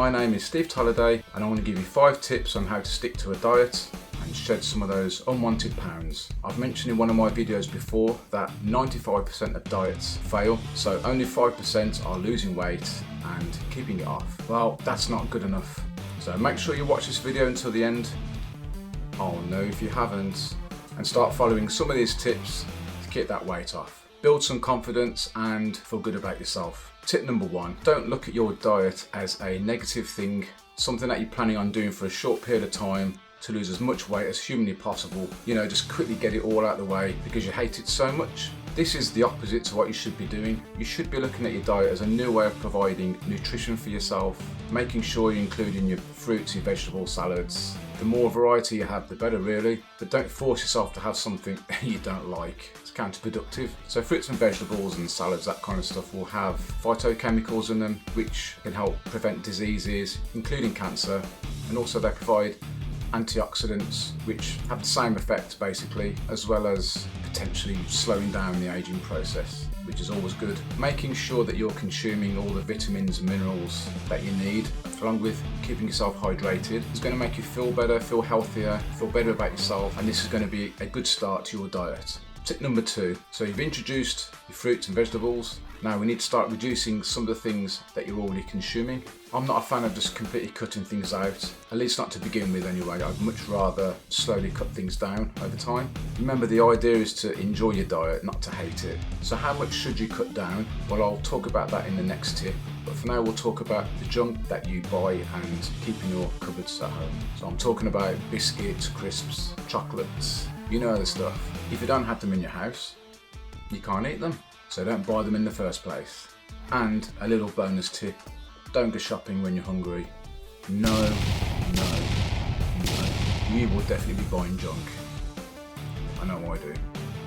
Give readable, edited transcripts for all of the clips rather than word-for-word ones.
My name is Steve Tolliday and I want to give you 5 tips on how to stick to a diet and shed some of those unwanted pounds. I've mentioned in one of my videos before that 95% of diets fail, so only 5% are losing weight and keeping it off. Well, that's not good enough. So make sure you watch this video until the end. Oh no, if you haven't, and start following some of these tips to get that weight off. Build some confidence and feel good about yourself. Tip number 1, don't look at your diet as a negative thing, something that you're planning on doing for a short period of time to lose as much weight as humanly possible. You know, just quickly get it all out of the way because you hate it so much. This is the opposite to what you should be doing. You should be looking at your diet as a new way of providing nutrition for yourself, making sure you're including your fruits, your vegetables, salads. The more variety you have, the better really, but don't force yourself to have something you don't like. It's counterproductive. So fruits and vegetables and salads, that kind of stuff, will have phytochemicals in them which can help prevent diseases, including cancer, and also they provide antioxidants which have the same effect basically, as well as potentially slowing down the aging process, which is always good. Making sure that you're consuming all the vitamins and minerals that you need, along with keeping yourself hydrated, is going to make you feel better, feel healthier, feel better about yourself, and this is going to be a good start to your diet. Tip number 2, so you've introduced your fruits and vegetables. Now we need to start reducing some of the things that you're already consuming. I'm not a fan of just completely cutting things out, at least not to begin with anyway. I'd much rather slowly cut things down over time. Remember, the idea is to enjoy your diet, not to hate it. So how much should you cut down? Well, I'll talk about that in the next tip. But for now, we'll talk about the junk that you buy and keep in your cupboards at home. So I'm talking about biscuits, crisps, chocolates, you know the stuff. If you don't have them in your house, you can't eat them. So don't buy them in the first place. And a little bonus tip, don't go shopping when you're hungry. No. You will definitely be buying junk. I know I do.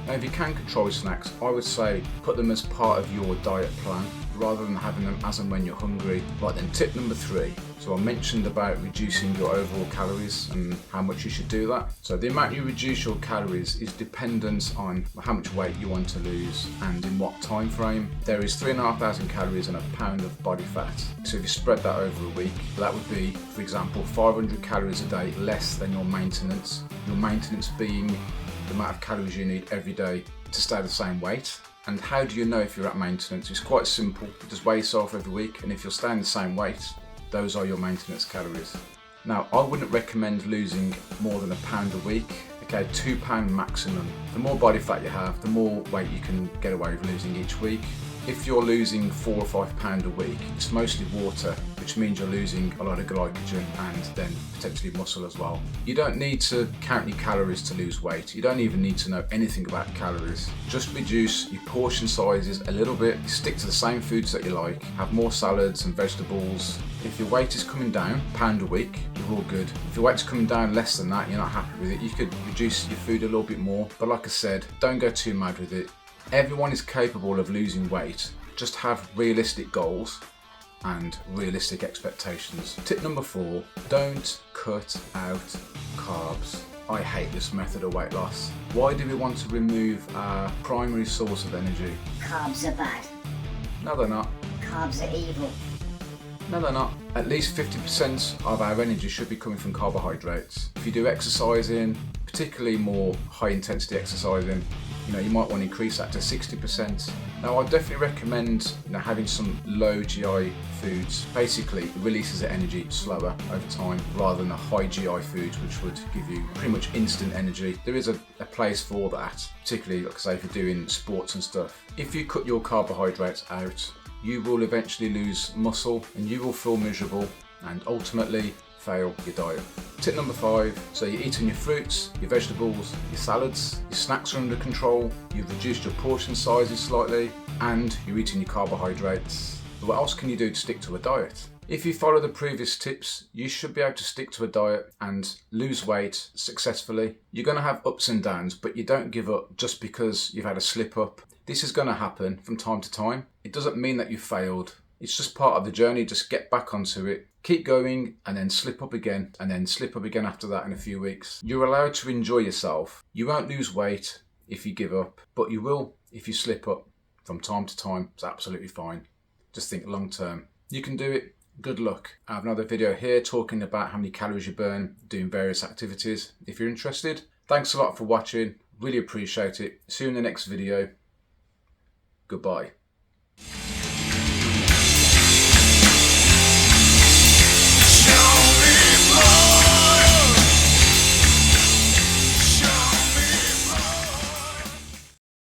Now if you can control your snacks, I would say put them as part of your diet plan rather than having them as and when you're hungry. Right then, tip number 3. So I mentioned about reducing your overall calories and how much you should do that. So the amount you reduce your calories is dependent on how much weight you want to lose and in what time frame. There is 3,500 calories in a pound of body fat. So if you spread that over a week, that would be, for example, 500 calories a day less than your maintenance. Your maintenance being the amount of calories you need every day to stay the same weight. And how do you know if you're at maintenance? It's quite simple. You just weigh yourself every week, and if you're staying the same weight, those are your maintenance calories. Now, I wouldn't recommend losing more than a pound a week. Okay, 2 pound maximum. The more body fat you have, the more weight you can get away with losing each week. If you're losing 4 or 5 pound a week, it's mostly water, which means you're losing a lot of glycogen and then potentially muscle as well. You don't need to count your calories to lose weight. You don't even need to know anything about calories. Just reduce your portion sizes a little bit, stick to the same foods that you like, have more salads and vegetables. If your weight is coming down, pound a week, you're all good. If your weight's coming down less than that, you're not happy with it, you could reduce your food a little bit more. But like I said, don't go too mad with it. Everyone is capable of losing weight, just have realistic goals and realistic expectations. Tip number 4, don't cut out carbs. I hate this method of weight loss. Why do we want to remove our primary source of energy? Carbs are bad. No, they're not. Carbs are evil. No, they're not. At least 50% of our energy should be coming from carbohydrates. If you do exercising, particularly more high intensity exercising, you might want to increase that to 60%. Now, I definitely recommend having some low GI foods. Basically, it releases the energy slower over time rather than the high GI foods, which would give you pretty much instant energy. There is a place for that, particularly, like I say, if you're doing sports and stuff. If you cut your carbohydrates out, you will eventually lose muscle and you will feel miserable and ultimately fail your diet. Tip number 5, so you're eating your fruits, your vegetables, your salads, your snacks are under control, you've reduced your portion sizes slightly, and you're eating your carbohydrates. But what else can you do to stick to a diet? If you follow the previous tips, you should be able to stick to a diet and lose weight successfully. You're going to have ups and downs, but you don't give up just because you've had a slip up. This is going to happen from time to time. It doesn't mean that you failed. It's just part of the journey. Just get back onto it. Keep going and then slip up again and then slip up again after that in a few weeks. You're allowed to enjoy yourself. You won't lose weight if you give up, but you will if you slip up from time to time. It's absolutely fine. Just think long term. You can do it. good luck. I have another video here talking about how many calories you burn doing various activities if you're interested. Thanks a lot for watching, really appreciate it. See you in the next video. Goodbye.